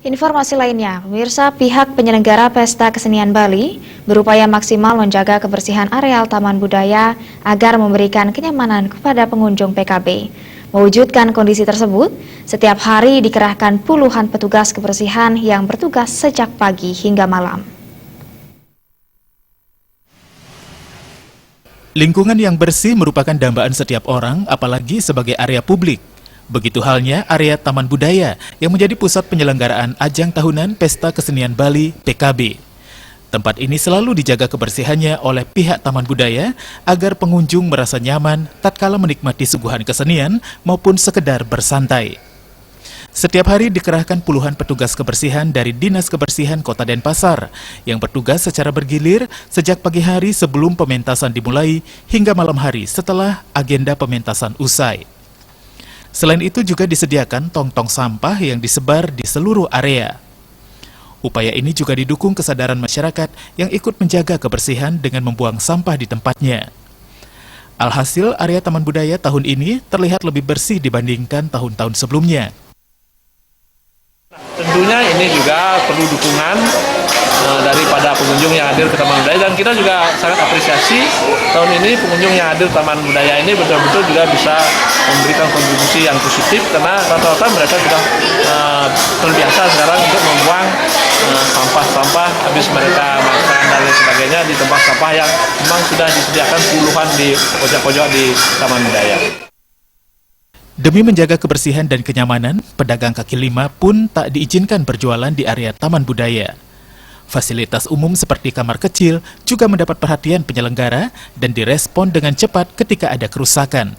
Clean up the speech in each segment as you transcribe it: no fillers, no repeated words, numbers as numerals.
Informasi lainnya, pemirsa, pihak penyelenggara Pesta Kesenian Bali berupaya maksimal menjaga kebersihan areal Taman Budaya agar memberikan kenyamanan kepada pengunjung PKB. Mewujudkan kondisi tersebut, setiap hari dikerahkan puluhan petugas kebersihan yang bertugas sejak pagi hingga malam. Lingkungan yang bersih merupakan dambaan setiap orang, apalagi sebagai area publik. Begitu halnya area Taman Budaya yang menjadi pusat penyelenggaraan ajang tahunan Pesta Kesenian Bali (PKB). Tempat ini selalu dijaga kebersihannya oleh pihak Taman Budaya agar pengunjung merasa nyaman tatkala menikmati suguhan kesenian maupun sekedar bersantai. Setiap hari dikerahkan puluhan petugas kebersihan dari Dinas Kebersihan Kota Denpasar yang bertugas secara bergilir sejak pagi hari sebelum pementasan dimulai hingga malam hari setelah agenda pementasan usai. Selain itu juga disediakan tong-tong sampah yang disebar di seluruh area. Upaya ini juga didukung kesadaran masyarakat yang ikut menjaga kebersihan dengan membuang sampah di tempatnya. Alhasil, area Taman Budaya tahun ini terlihat lebih bersih dibandingkan tahun-tahun sebelumnya. Tentunya ini juga perlu dukungan daripada pengunjung yang hadir ke Taman Budaya, dan kita juga sangat apresiasi tahun ini pengunjung yang hadir Taman Budaya ini betul-betul juga bisa memberikan kontribusi yang positif, karena rata-rata mereka sudah terbiasa sekarang untuk membuang sampah-sampah habis mereka makan dan lain sebagainya di tempat sampah yang memang sudah disediakan puluhan di pojok-pojok di Taman Budaya. Demi menjaga kebersihan dan kenyamanan, pedagang kaki lima pun tak diizinkan berjualan di area Taman Budaya. Fasilitas umum seperti kamar kecil juga mendapat perhatian penyelenggara dan direspon dengan cepat ketika ada kerusakan.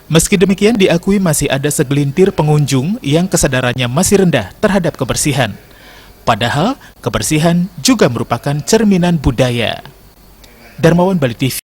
Meski demikian, diakui masih ada segelintir pengunjung yang kesadarannya masih rendah terhadap kebersihan. Padahal, kebersihan juga merupakan cerminan budaya. Darmawan, Bali TV.